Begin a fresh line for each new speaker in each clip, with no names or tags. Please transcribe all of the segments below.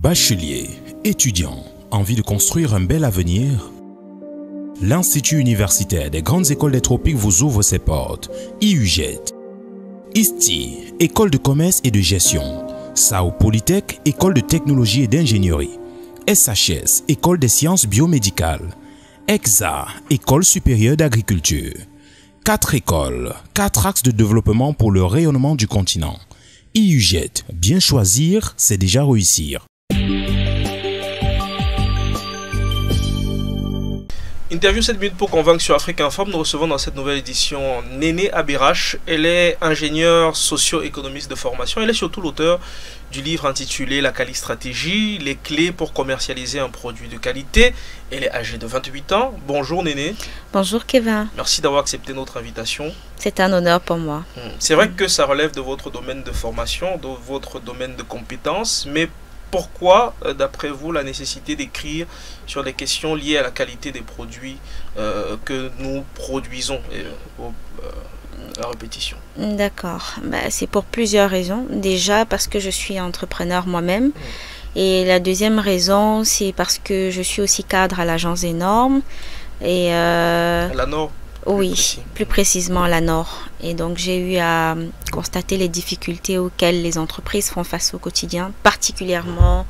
Bachelier, étudiant, envie de construire un bel avenir? L'Institut universitaire des grandes écoles des tropiques vous ouvre ses portes. IUGED, ISTI, École de commerce et de gestion. SAO Polytech, École de technologie et d'ingénierie. SHS, École des sciences biomédicales. EXA, École supérieure d'agriculture. 4 écoles, 4 axes de développement pour le rayonnement du continent. IUGED, bien choisir, c'est déjà réussir.
Interview 7 minutes pour convaincre sur Afrique Informe. Nous recevons dans cette nouvelle édition Néné Abirache. Elle est ingénieure socio-économiste de formation. Elle est surtout l'auteur du livre intitulé La Quali Stratégie, les clés pour commercialiser un produit de qualité. Elle est âgée de 28 ans. Bonjour Néné.
Bonjour Kevin.
Merci d'avoir accepté notre invitation.
C'est un honneur pour moi.
C'est vrai que ça relève de votre domaine de formation, de votre domaine de compétences, mais pourquoi, d'après vous, la nécessité d'écrire sur les questions liées à la qualité des produits que nous produisons à répétition?
D'accord. C'est pour plusieurs raisons. Déjà parce que je suis entrepreneur moi-même. Et la deuxième raison, c'est parce que je suis aussi cadre à l'agence des normes. Et
la norme?
Oui, plus précisément la Nord. Et donc j'ai eu à constater les difficultés auxquelles les entreprises font face au quotidien, particulièrement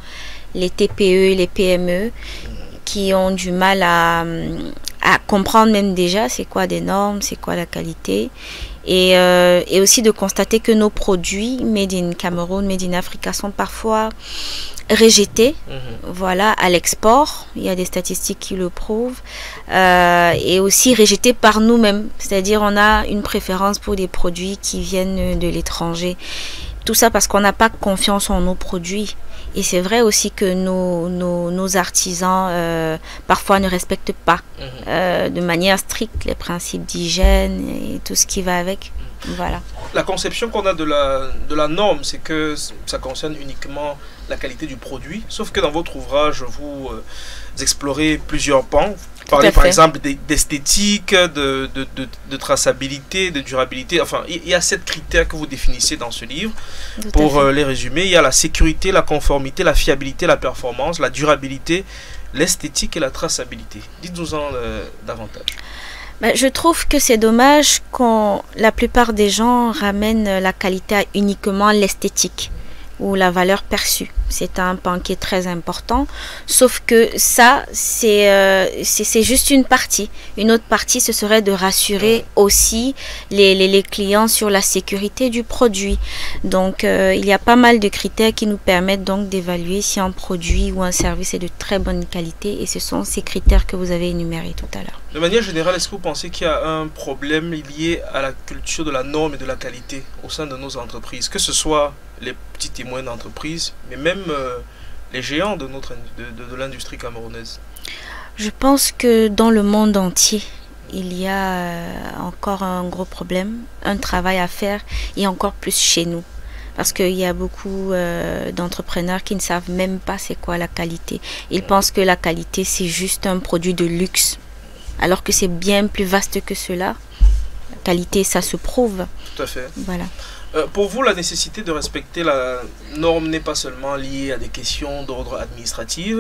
les TPE, les PME, qui ont du mal à comprendre même déjà c'est quoi des normes, c'est quoi la qualité. Et aussi de constater que nos produits made in Cameroun, made in Africa sont parfois rejetés, voilà, à l'export. Il y a des statistiques qui le prouvent. Et aussi rejetés par nous-mêmes. C'est-à-dire on a une préférence pour des produits qui viennent de l'étranger. Tout ça parce qu'on n'a pas confiance en nos produits. Et c'est vrai aussi que nos artisans parfois ne respectent pas de manière stricte les principes d'hygiène et tout ce qui va avec. Voilà.
La conception qu'on a de la norme, c'est que ça concerne uniquement la qualité du produit. Sauf que dans votre ouvrage, vous explorez plusieurs pans. Vous parlez par exemple d'esthétique, de traçabilité, de durabilité. Enfin, il y a 7 critères que vous définissez dans ce livre. Pour les résumer, il y a la sécurité, la conformité, la fiabilité, la performance, la durabilité, l'esthétique et la traçabilité. Dites-nous-en davantage.
Je trouve que c'est dommage quand la plupart des gens ramènent la qualité à uniquement l'esthétique ou la valeur perçue. C'est un pan qui est très important, sauf que ça, c'est juste une partie. Une autre partie, ce serait de rassurer aussi les clients sur la sécurité du produit. Donc, il y a pas mal de critères qui nous permettent donc d'évaluer si un produit ou un service est de très bonne qualité, et ce sont ces critères que vous avez énumérés tout à l'heure.
De manière générale, est-ce que vous pensez qu'il y a un problème lié à la culture de la norme et de la qualité au sein de nos entreprises, que ce soit les petites et moyennes entreprises, mais même les géants de l'industrie camerounaise?
Je pense que dans le monde entier, il y a encore un gros problème, un travail à faire, et encore plus chez nous. Parce qu'il y a beaucoup d'entrepreneurs qui ne savent même pas c'est quoi la qualité. Ils pensent que la qualité, c'est juste un produit de luxe, alors que c'est bien plus vaste que cela. La qualité, ça se prouve.
Tout à fait.
Voilà.
Pour vous, la nécessité de respecter la norme n'est pas seulement liée à des questions d'ordre administratif,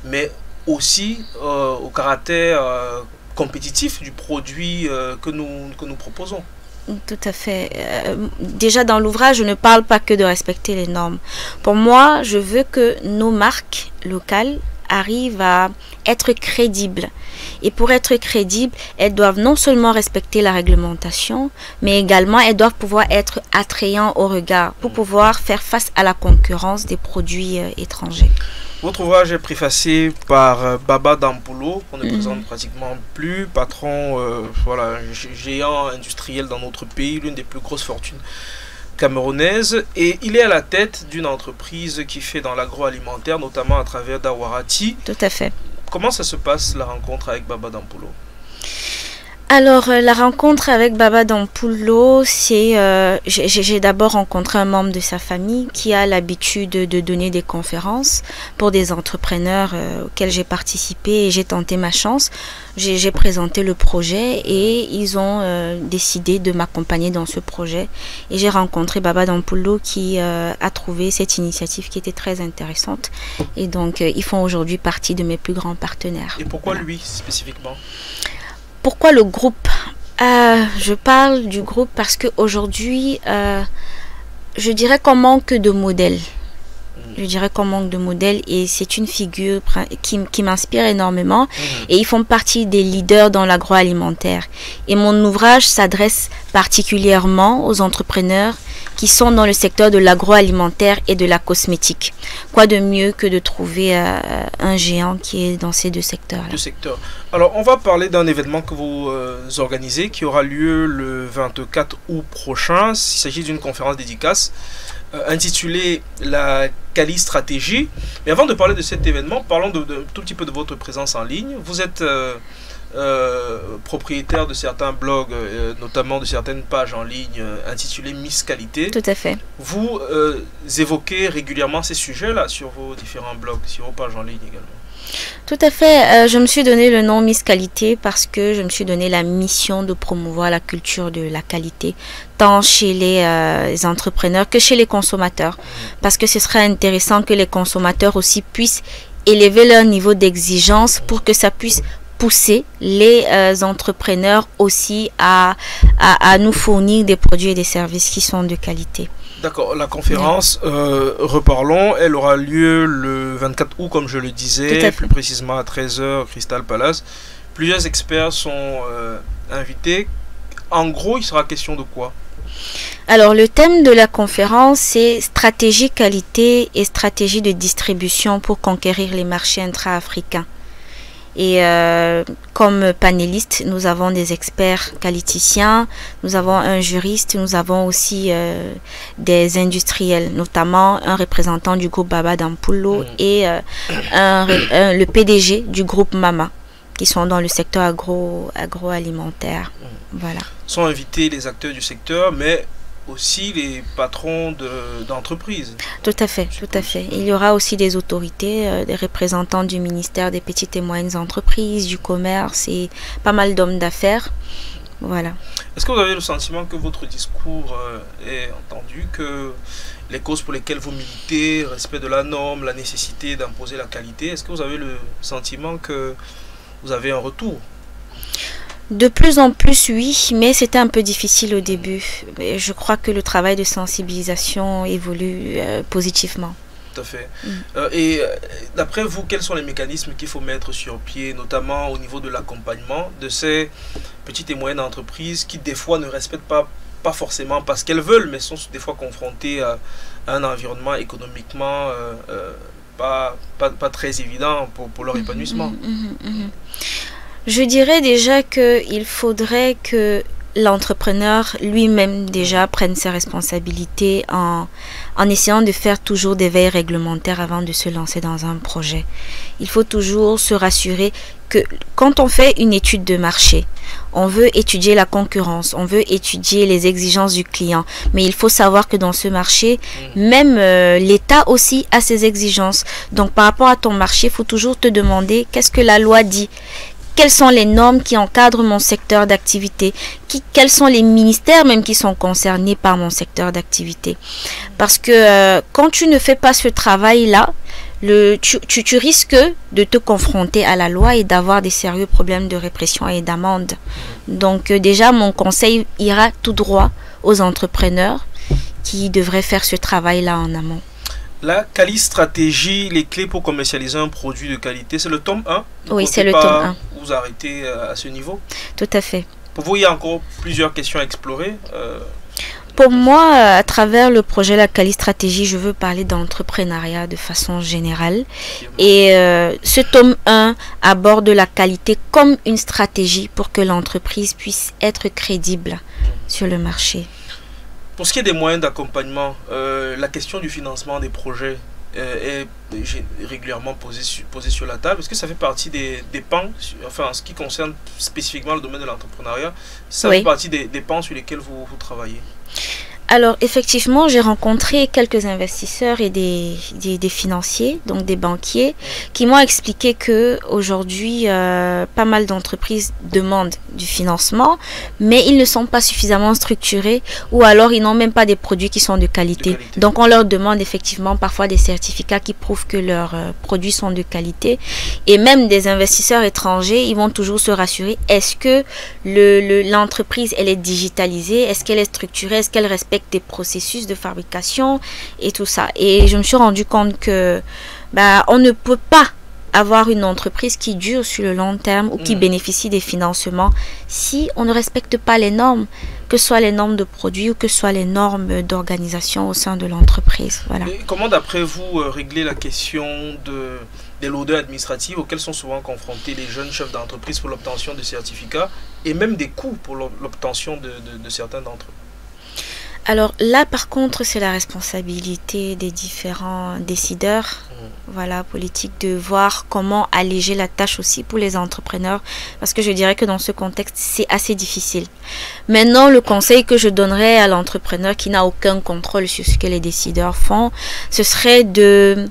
mais aussi au caractère compétitif du produit que nous proposons.
Tout à fait. Déjà dans l'ouvrage, je ne parle pas que de respecter les normes. Pour moi, je veux que nos marques locales arrivent à être crédibles. Et pour être crédibles, elles doivent non seulement respecter la réglementation, mais également elles doivent pouvoir être attrayantes au regard pour pouvoir faire face à la concurrence des produits étrangers.
Votre ouvrage est préfacé par Baba Dampoulou, qu'on ne présente pratiquement plus, patron, voilà, géant industriel dans notre pays, l'une des plus grosses fortunes camerounaise, et il est à la tête d'une entreprise qui fait dans l'agroalimentaire, notamment à travers Dawarati.
Tout à fait.
Comment ça se passe, la rencontre avec Baba Dampoulou?
Alors, la rencontre avec Baba Dampulo, c'est... j'ai d'abord rencontré un membre de sa famille qui a l'habitude de donner des conférences pour des entrepreneurs auxquels j'ai participé et j'ai tenté ma chance. J'ai présenté le projet et ils ont décidé de m'accompagner dans ce projet. Et j'ai rencontré Baba Dampulo qui a trouvé cette initiative qui était très intéressante. Et donc, ils font aujourd'hui partie de mes plus grands partenaires.
Et pourquoi lui spécifiquement?
Pourquoi le groupe? Je parle du groupe parce qu'aujourd'hui, je dirais qu'on manque de modèles. Je dirais qu'on manque de modèles et c'est une figure qui m'inspire énormément. Et ils font partie des leaders dans l'agroalimentaire. Et mon ouvrage s'adresse particulièrement aux entrepreneurs qui sont dans le secteur de l'agroalimentaire et de la cosmétique. Quoi de mieux que de trouver un géant qui est dans ces deux secteurs-là.
Alors, on va parler d'un événement que vous organisez qui aura lieu le 24 août prochain. Il s'agit d'une conférence dédicace intitulée la Cali Stratégie. Mais avant de parler de cet événement, parlons de tout petit peu de votre présence en ligne. Vous êtes propriétaire de certains blogs, notamment de certaines pages en ligne intitulées Miss Qualité.
Tout à fait.
Vous évoquez régulièrement ces sujets-là sur vos différents blogs, sur vos pages en ligne également.
Tout à fait. Je me suis donné le nom Miss Qualité parce que je me suis donné la mission de promouvoir la culture de la qualité, tant chez les entrepreneurs que chez les consommateurs. Parce que ce serait intéressant que les consommateurs aussi puissent élever leur niveau d'exigence pour que ça puisse pousser les entrepreneurs aussi à nous fournir des produits et des services qui sont de qualité.
D'accord, la conférence, reparlons, elle aura lieu le 24 août, comme je le disais, plus précisément à 13h, Crystal Palace. Plusieurs experts sont invités. En gros, il sera question de quoi?
Alors, le thème de la conférence, c'est stratégie qualité et stratégie de distribution pour conquérir les marchés intra-africains. Et comme panélistes, nous avons des experts qualiticiens, nous avons un juriste, nous avons aussi des industriels, notamment un représentant du groupe Baba Dampulo et le PDG du groupe Mama, qui sont dans le secteur agroalimentaire. Voilà.
Sont invités les acteurs du secteur, mais aussi les patrons d'entreprises.
Tout à fait, tout à fait. Il y aura aussi des autorités, des représentants du ministère des petites et moyennes entreprises, du commerce et pas mal d'hommes d'affaires. Voilà.
Est-ce que vous avez le sentiment que votre discours est entendu, que les causes pour lesquelles vous militez, respect de la norme, la nécessité d'imposer la qualité, est-ce que vous avez le sentiment que vous avez un retour?
De plus en plus, oui, mais c'était un peu difficile au début. Je crois que le travail de sensibilisation évolue positivement.
Tout à fait. Et d'après vous, quels sont les mécanismes qu'il faut mettre sur pied, notamment au niveau de l'accompagnement de ces petites et moyennes entreprises qui, des fois, ne respectent pas forcément parce qu'elles veulent, mais sont des fois confrontées à un environnement économiquement pas très évident pour leur épanouissement?
Je dirais déjà qu'il faudrait que l'entrepreneur lui-même déjà prenne ses responsabilités en essayant de faire toujours des veilles réglementaires avant de se lancer dans un projet. Il faut toujours se rassurer que quand on fait une étude de marché, on veut étudier la concurrence, on veut étudier les exigences du client, mais il faut savoir que dans ce marché, même l'État aussi a ses exigences. Donc par rapport à ton marché, il faut toujours te demander qu'est-ce que la loi dit. Quelles sont les normes qui encadrent mon secteur d'activité? Quels sont les ministères même qui sont concernés par mon secteur d'activité? Parce que quand tu ne fais pas ce travail-là, tu risques de te confronter à la loi et d'avoir des sérieux problèmes de répression et d'amende. Donc déjà, mon conseil ira tout droit aux entrepreneurs qui devraient faire ce travail-là en amont.
La Cali Stratégie, les clés pour commercialiser un produit de qualité, c'est le tome 1?
Oui, c'est le tome 1.
Vous arrêtez à ce niveau?
Tout à fait.
Pour vous, il y a encore plusieurs questions à explorer.
Pour moi, à travers le projet La Cali Stratégie, je veux parler d'entrepreneuriat de façon générale. Et ce tome 1 aborde la qualité comme une stratégie pour que l'entreprise puisse être crédible sur le marché.
Pour ce qui est des moyens d'accompagnement, la question du financement des projets, est régulièrement posée sur la table. Est-ce que ça fait partie des pans, enfin en ce qui concerne spécifiquement le domaine de l'entrepreneuriat, ça fait partie des pans sur lesquels vous travaillez?
Alors, effectivement, j'ai rencontré quelques investisseurs et des financiers, donc des banquiers, qui m'ont expliqué qu'aujourd'hui, pas mal d'entreprises demandent du financement, mais ils ne sont pas suffisamment structurés ou alors ils n'ont même pas des produits qui sont de qualité. Donc, on leur demande effectivement parfois des certificats qui prouvent que leurs produits sont de qualité. Et même des investisseurs étrangers, ils vont toujours se rassurer, est-ce que l'entreprise, elle est digitalisée, est-ce qu'elle est structurée, est-ce qu'elle respecte des processus de fabrication et tout ça. Et je me suis rendu compte que on ne peut pas avoir une entreprise qui dure sur le long terme ou qui bénéficie des financements si on ne respecte pas les normes, que ce soit les normes de produits ou que ce soit les normes d'organisation au sein de l'entreprise. Voilà.
Et comment d'après vous régler la question des lourdeurs administratives auxquelles sont souvent confrontés les jeunes chefs d'entreprise pour l'obtention de certificats et même des coûts pour l'obtention de certains d'entre eux?
Alors là, par contre, c'est la responsabilité des différents décideurs, politiques, de voir comment alléger la tâche aussi pour les entrepreneurs, parce que je dirais que dans ce contexte, c'est assez difficile. Maintenant, le conseil que je donnerais à l'entrepreneur qui n'a aucun contrôle sur ce que les décideurs font, ce serait de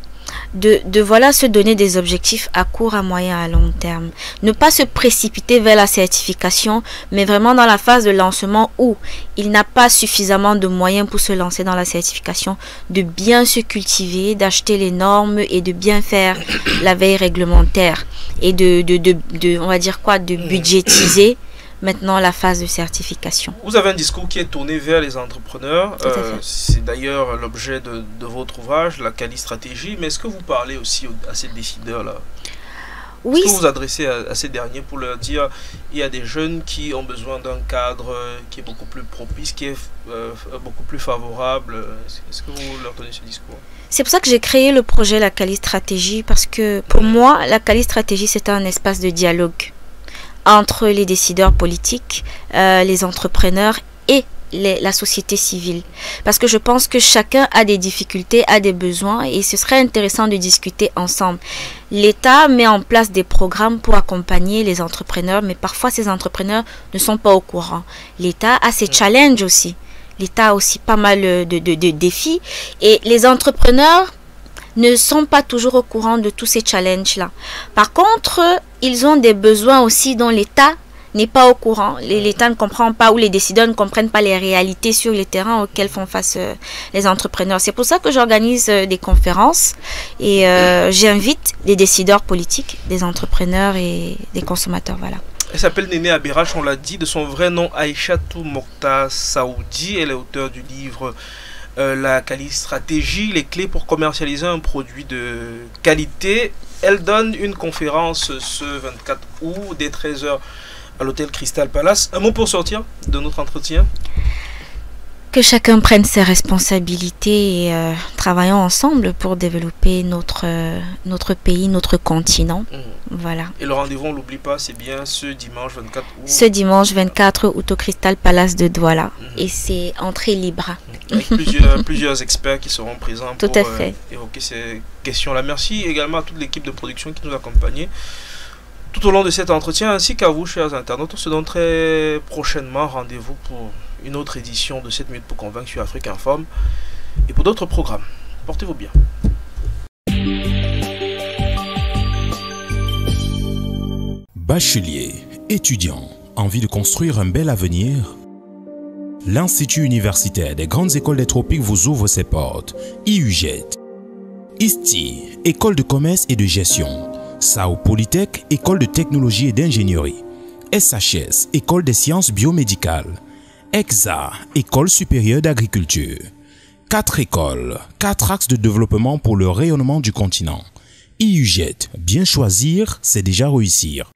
se donner des objectifs à court, à moyen, à long terme. Ne pas se précipiter vers la certification, mais vraiment dans la phase de lancement où il n'a pas suffisamment de moyens pour se lancer dans la certification, de bien se cultiver, d'acheter les normes et de bien faire la veille réglementaire et on va dire quoi, de budgétiser maintenant la phase de certification.
Vous avez un discours qui est tourné vers les entrepreneurs. C'est d'ailleurs l'objet de votre ouvrage, la Cali Stratégie. Mais est-ce que vous parlez aussi à ces décideurs-là?
Oui.
Est-ce que vous vous adressez à ces derniers pour leur dire il y a des jeunes qui ont besoin d'un cadre qui est beaucoup plus propice, qui est beaucoup plus favorable? Est-ce que vous leur donnez ce discours?
C'est pour ça que j'ai créé le projet La Cali Stratégie, parce que pour moi, la Cali Stratégie, c'est un espace de dialogue entre les décideurs politiques, les entrepreneurs et la société civile. Parce que je pense que chacun a des difficultés, a des besoins et ce serait intéressant de discuter ensemble. L'État met en place des programmes pour accompagner les entrepreneurs, mais parfois ces entrepreneurs ne sont pas au courant. L'État a ses challenges aussi. L'État a aussi pas mal de défis et les entrepreneurs ne sont pas toujours au courant de tous ces challenges-là. Par contre, ils ont des besoins aussi dont l'État n'est pas au courant. L'État ne comprend pas ou les décideurs ne comprennent pas les réalités sur les terrains auxquels font face les entrepreneurs. C'est pour ça que j'organise des conférences et j'invite des décideurs politiques, des entrepreneurs et des consommateurs. Voilà.
Elle s'appelle Néné Abirach, on l'a dit, de son vrai nom Aïchatou Mokhtar Saoudi. Elle est auteure du livre La Cali Stratégie, les clés pour commercialiser un produit de qualité. Elle donne une conférence ce 24 août dès 13h à l'hôtel Crystal Palace. Un mot pour sortir de notre entretien?
Que chacun prenne ses responsabilités et travaillons ensemble pour développer notre pays, notre continent. Voilà. Et
le rendez-vous, on ne l'oublie pas, c'est bien ce dimanche 24 août.
Ce dimanche 24 août au Crystal Palace de Douala. Et c'est entrée libre.
Avec plusieurs experts qui seront présents pour évoquer ces questions-là. Merci également à toute l'équipe de production qui nous a accompagnés tout au long de cet entretien, ainsi qu'à vous, chers internautes. On se donne très prochainement rendez-vous pour une autre édition de 7 minutes pour convaincre sur Afrique Informe et pour d'autres programmes. Portez-vous bien.
Bachelier, étudiant, envie de construire un bel avenir? L'Institut universitaire des grandes écoles des tropiques vous ouvre ses portes. IUGET, ISTI, école de commerce et de gestion. SAO Polytech, école de technologie et d'ingénierie. SHS, école des sciences biomédicales. EXA, école supérieure d'agriculture. 4 écoles, 4 axes de développement pour le rayonnement du continent. IUGET, bien choisir, c'est déjà réussir.